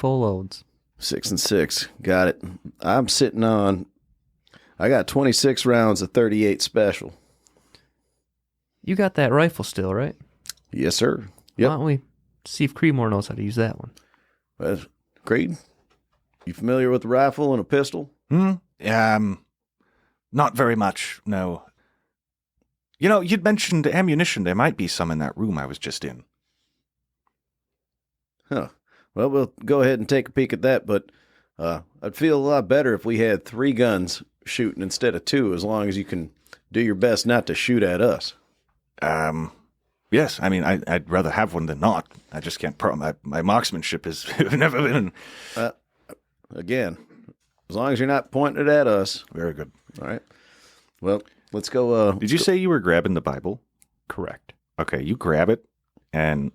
loads. 6 and 6. Got it. I'm sitting on... I got 26 rounds of 38 special. You got that rifle still, right? Yes, sir. Yep. Why don't we see if Creedmoor knows how to use that one? Creed, you familiar with a rifle and a pistol? Not very much, no. You'd mentioned ammunition. There might be some in that room I was just in. Huh. Well, we'll go ahead and take a peek at that, but I'd feel a lot better if we had 3 guns shooting instead of 2, as long as you can do your best not to shoot at us. Yes, I mean, I'd rather have one than not. I just can't. My marksmanship has never been. Again, as long as you're not pointing it at us. Very good. All right. Well, let's go. Did you say you were grabbing the Bible? Correct. Okay, you grab it, and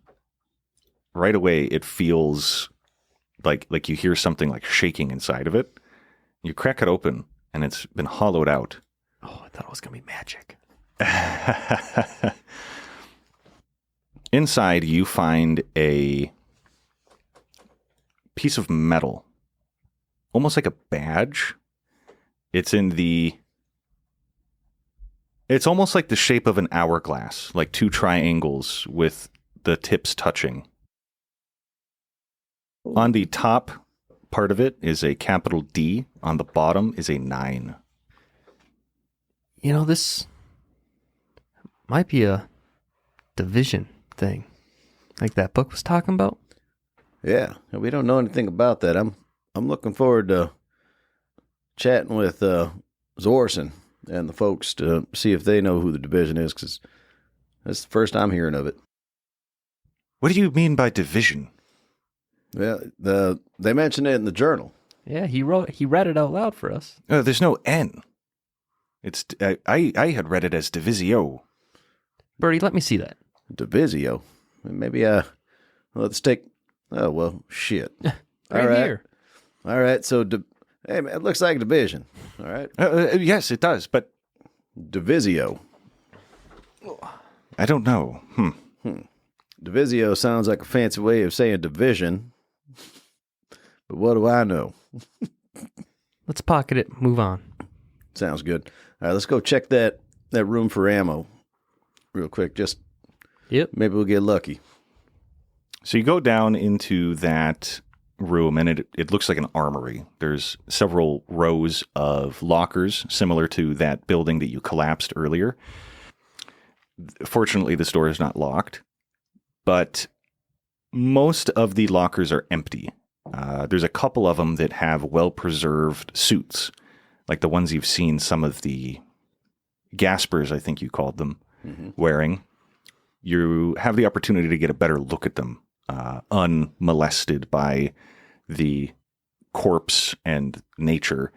right away it feels like you hear something like shaking inside of it. You crack it open, and it's been hollowed out. Oh, I thought it was going to be magic. Inside, you find a piece of metal, almost like a badge. It's almost like the shape of an hourglass, like two triangles with the tips touching. On the top part of it is a capital D. On the bottom is a 9. You know, this might be a division thing, like that book was talking about. Yeah, we don't know anything about that. I'm looking forward to chatting with Zorson and the folks to see if they know who the division is, because that's the first I'm hearing of it. What do you mean by division? Yeah, they mentioned it in the journal. Yeah, he read it out loud for us. There's no N. It's I had read it as divisio. Birdie, let me see that. Divisio. Maybe let's take. Oh well, shit. Right here. All right. So, hey, man, it looks like division. All right. Yes, it does, but Divisio. I don't know. Divisio sounds like a fancy way of saying division. But what do I know? Let's pocket it. Move on. Sounds good. All right, let's go check that room for ammo real quick. Just maybe we'll get lucky. So you go down into that room, and it looks like an armory. There's several rows of lockers, similar to that building that you collapsed earlier. Fortunately, this door is not locked, but most of the lockers are empty. There's a couple of them that have well-preserved suits, like the ones you've seen some of the Gaspers, I think you called them, wearing. You have the opportunity to get a better look at them, unmolested by the corpse and nature.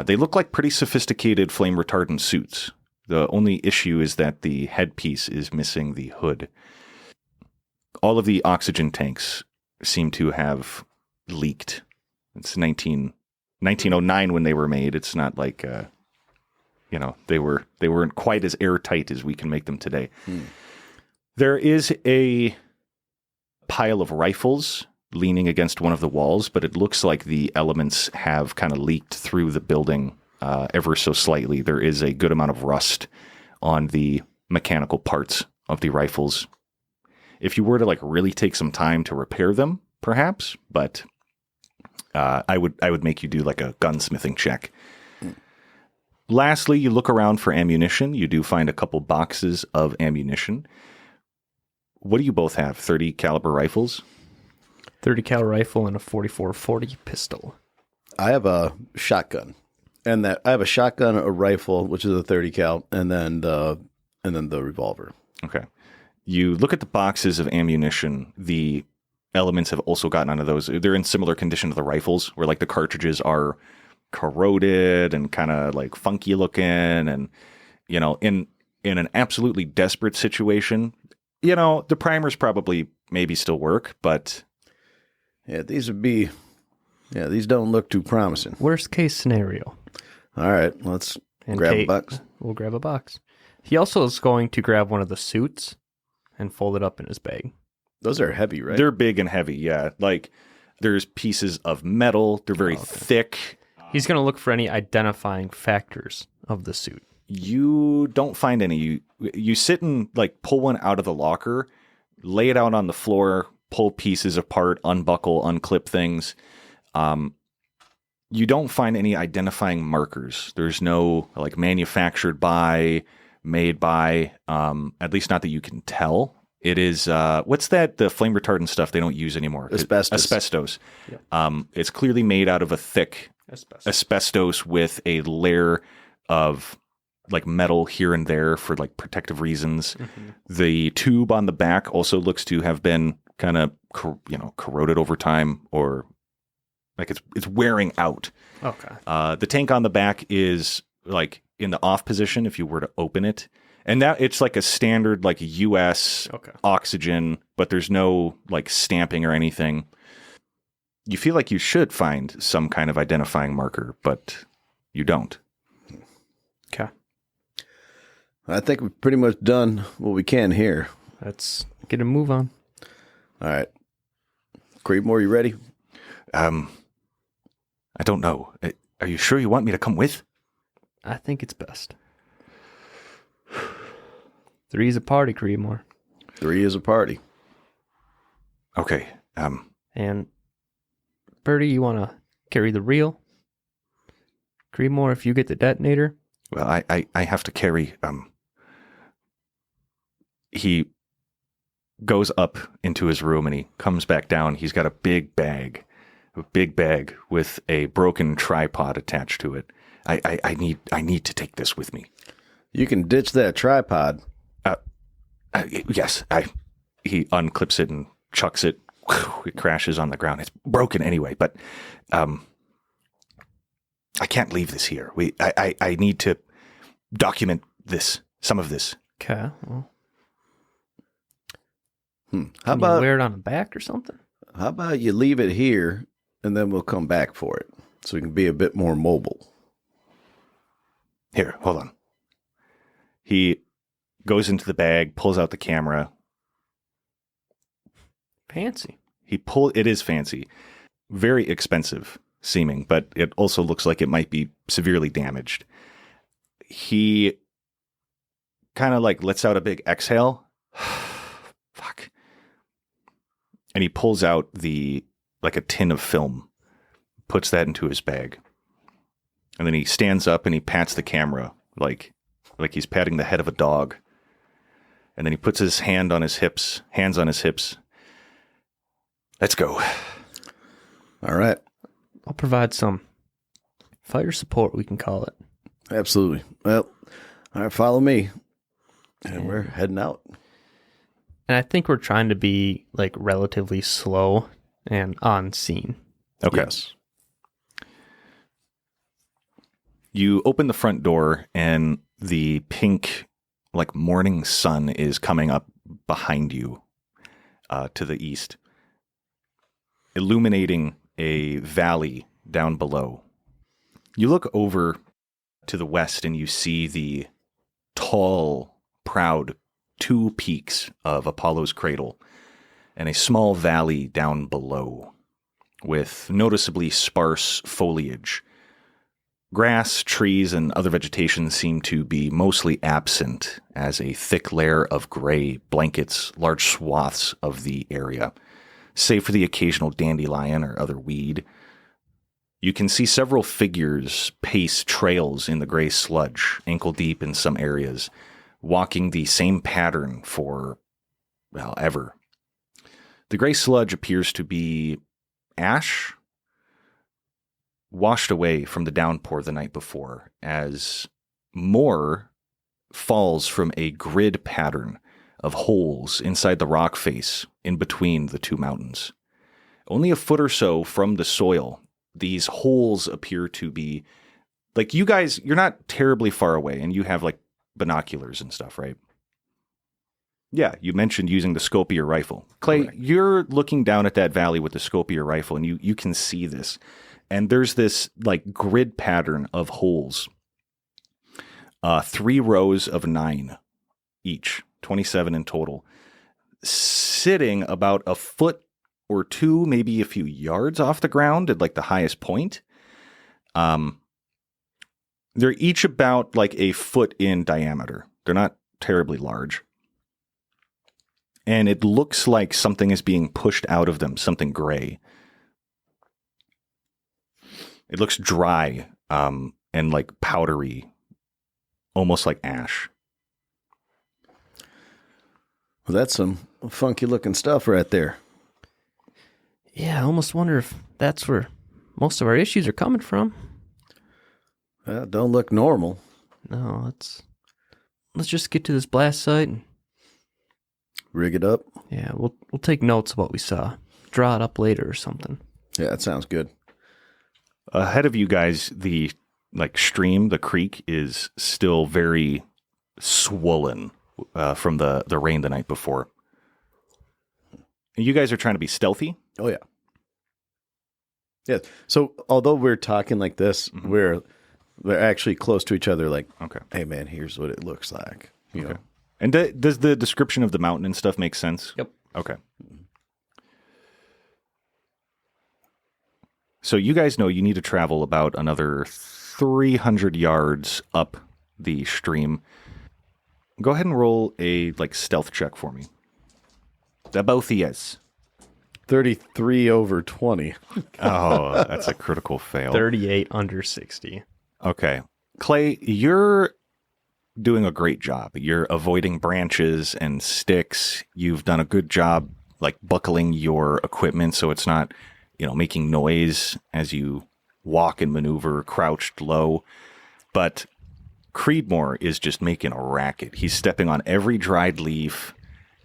They look like pretty sophisticated flame-retardant suits. The only issue is that the headpiece is missing the hood. All of the oxygen tanks seem to have leaked. It's 1909 when they were made. It's not like, they weren't quite as airtight as we can make them today. There is a pile of rifles leaning against one of the walls, but it looks like the elements have kind of leaked through the building ever so slightly. There is a good amount of rust on the mechanical parts of the rifles. If you were to really take some time to repair them, perhaps, but I would make you do a gunsmithing check. Lastly, you look around for ammunition. You do find a couple boxes of ammunition. What do you both have? 30 caliber rifles? 30 cal rifle and a 44-40 pistol. I have a shotgun, and I have a shotgun, a rifle, which is a 30 cal, and then the revolver. Okay. You look at the boxes of ammunition. The elements have also gotten onto those. They're in similar condition to the rifles, where the cartridges are corroded and kind of funky looking, and in an absolutely desperate situation, the primers probably maybe still work, but yeah, these don't look too promising. Worst case scenario. All right, let's grab a box. We'll grab a box. He also is going to grab one of the suits and fold it up in his bag. Those are heavy, right? They're big and heavy, yeah. There's pieces of metal. They're very thick. He's going to look for any identifying factors of the suit. You don't find any. You sit and pull one out of the locker, lay it out on the floor, pull pieces apart, unbuckle, unclip things. You don't find any identifying markers. There's no manufactured by, made by, at least not that you can tell. It is, what's that? The flame retardant stuff they don't use anymore. Asbestos. Yep. It's clearly made out of a thick asbestos with a layer of like metal here and there for like protective reasons. Mm-hmm. The tube on the back also looks to have been kind of corroded over time, or like it's wearing out. Okay. The tank on the back is like in the off position if you were to open it. And that it's like a standard like US oxygen, but there's no like stamping or anything. You feel like you should find some kind of identifying marker, but you don't. Okay. I think we've pretty much done what we can here. Let's get a move on. All right. Creedmoor, you ready? I don't know. Are you sure you want me to come with? I think it's best. 3 is a party, Creedmoor. 3 is a party. Okay. And Birdie, you want to carry the reel? Creedmoor, if you get the detonator. Well, I have to carry. He goes up into his room and he comes back down. He's got a big bag with a broken tripod attached to it. I need to take this with me. You can ditch that tripod. Yes. He unclips it and chucks it. It crashes on the ground. It's broken anyway, but I can't leave this here. I need to document some of this. Okay. Well, How can you wear it on the back or something? How about you leave it here and then we'll come back for it so we can be a bit more mobile. Here, hold on. He goes into the bag, pulls out the camera. Fancy. It is fancy. Very expensive seeming, but it also looks like it might be severely damaged. He kind of like lets out a big exhale. Fuck. And he pulls out like a tin of film, puts that into his bag. And then he stands up and he pats the camera like he's patting the head of a dog. And then he puts his hands on his hips. Let's go. All right. I'll provide some fire support, we can call it. Absolutely. Well, all right, follow me. And we're heading out. And I think we're trying to be like relatively slow and on scene. Okay. Yes. You open the front door and the pink like morning sun is coming up behind you to the east, illuminating a valley down below. You look over to the west and you see the tall, proud 2 peaks of Apollo's Cradle and a small valley down below with noticeably sparse foliage. Grass, trees, and other vegetation seem to be mostly absent as a thick layer of gray blankets large swaths of the area. Save for the occasional dandelion or other weed, you can see several figures pace trails in the gray sludge, ankle deep in some areas, walking the same pattern for, well, ever. The gray sludge appears to be ash, washed away from the downpour the night before, as more falls from a grid pattern of holes inside the rock face in between the 2 mountains. Only a foot or so from the soil, these holes appear to be, like, you guys, you're not terribly far away, and you have, like, binoculars and stuff, right? Yeah, you mentioned using the scope of your rifle. Clay, correct. You're looking down at that valley with the scope of your rifle, and you can see this. And there's this, like, grid pattern of holes. 3 rows of 9 each, 27 in total, sitting about a foot or 2, maybe a few yards off the ground at, like, the highest point. They're each about, like, a foot in diameter. They're not terribly large. And it looks like something is being pushed out of them, something gray. It looks dry and, like, powdery, almost like ash. Well, that's some funky-looking stuff right there. Yeah, I almost wonder if that's where most of our issues are coming from. Well, don't look normal. No, let's just get to this blast site and Rig it up. yeah, we'll take notes of what we saw. Draw it up later or something. Yeah, that sounds good. Ahead of you guys, the stream, the creek, is still very swollen from the rain the night before. And you guys are trying to be stealthy. Oh, yeah. Yeah. So, although we're talking like this, we're actually close to each other. Like, Okay. hey, man, here's what it looks like. You know? And does the description of the mountain and stuff make sense? Yep. Okay. So you guys know you need to travel about another 300 yards up the stream. Go ahead and roll a stealth check for me. The both is. 33 over 20. Oh, that's a critical fail. 38 under 60. Okay. Clay, you're doing a great job. You're avoiding branches and sticks. You've done a good job buckling your equipment so it's not, making noise as you walk and maneuver crouched low. But Creedmoor is just making a racket. He's stepping on every dried leaf,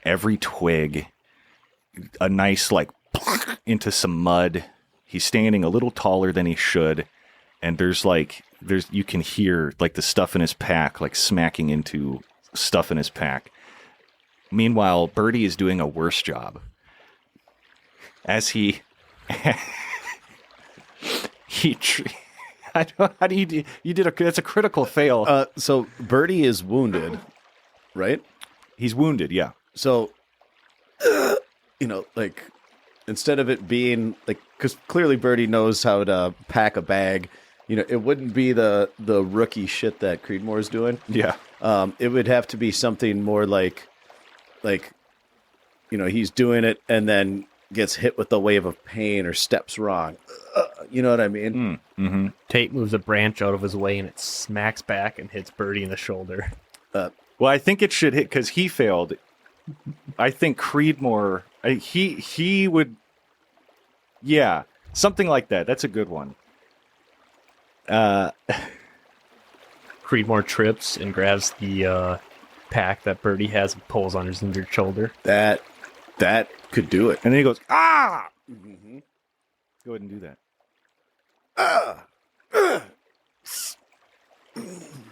every twig, a nice into some mud. He's standing a little taller than he should, and there's you can hear the stuff in his pack smacking into stuff in his pack. Meanwhile, Birdie is doing a worse job as he I don't, how do you did that's a critical fail. So Birdie is wounded, right? He's wounded, yeah. So, instead of it being because clearly Birdie knows how to pack a bag, it wouldn't be the rookie shit that Creedmoor is doing. Yeah. It would have to be something more he's doing it and then gets hit with the wave of pain or steps wrong. You know what I mean? Mm-hmm. Tate moves a branch out of his way and it smacks back and hits Birdie in the shoulder. Well, I think it should hit because he failed. I think Creedmoor, he would, yeah, something like that. That's a good one. Creedmoor trips and grabs the pack that Birdie has and pulls on his injured shoulder. That could do it. And then he goes, ah! Mm-hmm. Go ahead and do that.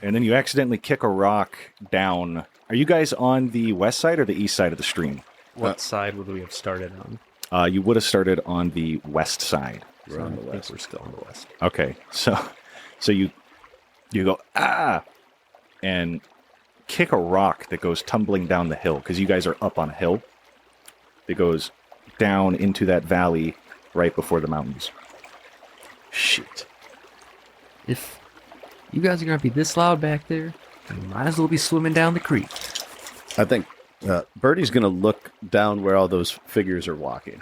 And then you accidentally kick a rock down. Are you guys on the west side or the east side of the stream? What side would we have started on? You would have started on the west side. We're on the I think west. we're still on the west. Okay, so you go, ah, and kick a rock that goes tumbling down the hill, because you guys are up on a hill. It goes down into that valley right before the mountains. Shit. If you guys are going to be this loud back there, you might as well be swimming down the creek. I think Birdie's going to look down where all those figures are walking.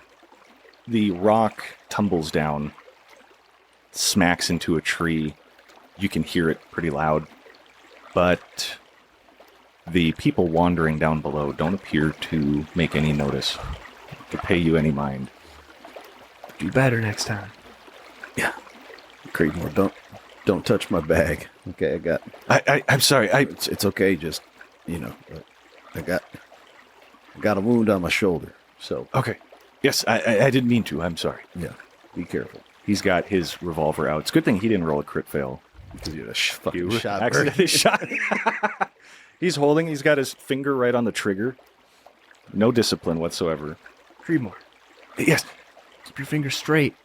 The rock tumbles down, smacks into a tree. You can hear it pretty loud, but the people wandering down below don't appear to make any notice, to pay you any mind. Do better next time. Yeah. Creedmoor, don't touch my bag. Okay, I'm sorry. It's okay. Just I got a wound on my shoulder. So Okay. Yes, I didn't mean to. I'm sorry. yeah, be careful. He's got his revolver out. It's a good thing he didn't roll a crit fail. Because you'd have fucking You shot accidentally shot. He's got his finger right on the trigger. No discipline whatsoever. Creedmoor, Yes, keep your finger straight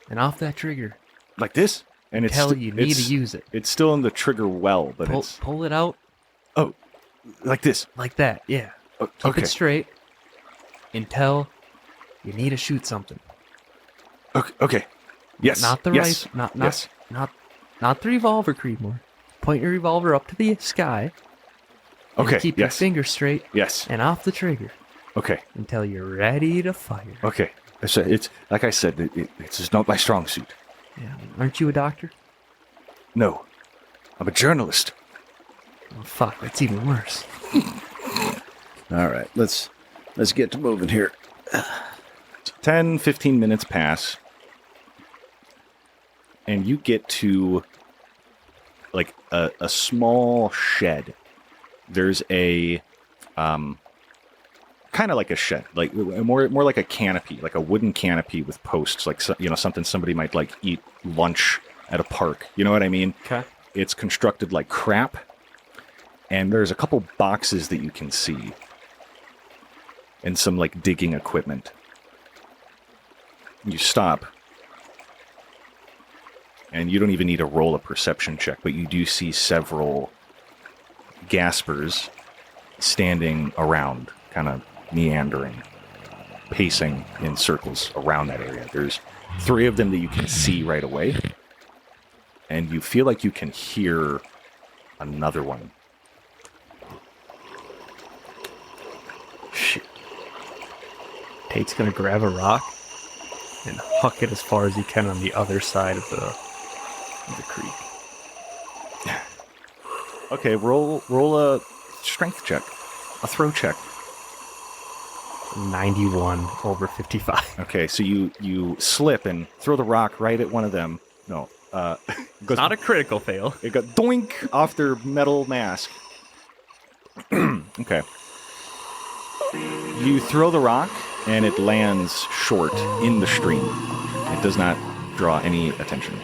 and off that trigger. like this. And it's Until you need to use it. It's still in the trigger well, but it's Pull it out like this. like that, yeah. Keep Okay. it straight until you need to shoot something. Okay. Yes. Not the yes. rifle. Yes. Not the revolver, Creedmoor. Point your revolver up to the sky. And Okay. keep your Yes. finger straight Yes. and off the trigger Okay. until you're ready to fire. Okay. It's like I said. It's just not my strong suit. Yeah. Aren't you a doctor? No, I'm a journalist. Oh, fuck, that's even worse. All right, let's get to moving here. 10, 15 minutes pass, and you get to like a small shed. There's a kind of like a shed, like more like a canopy, like a wooden canopy with posts, like something somebody might like eat lunch at a park. You know what I mean? Okay. It's constructed like crap, and there's a couple boxes that you can see, and some like digging equipment. You stop, and you don't even need to roll a perception check, but you do see several gaspers standing around, kind of meandering, pacing in circles around that area. There's 3 of them that you can see right away, and you feel like you can hear another one. Shit. Tate's gonna grab a rock and huck it as far as he can on the other side of the creek. Okay, roll a strength check, a throw check. 91 over 55. Okay, so you slip and throw the rock right at one of them. No, it goes, Not a critical fail. it got doink off their metal mask. Okay. You throw the rock, and it lands short in the stream. It does not draw any attention.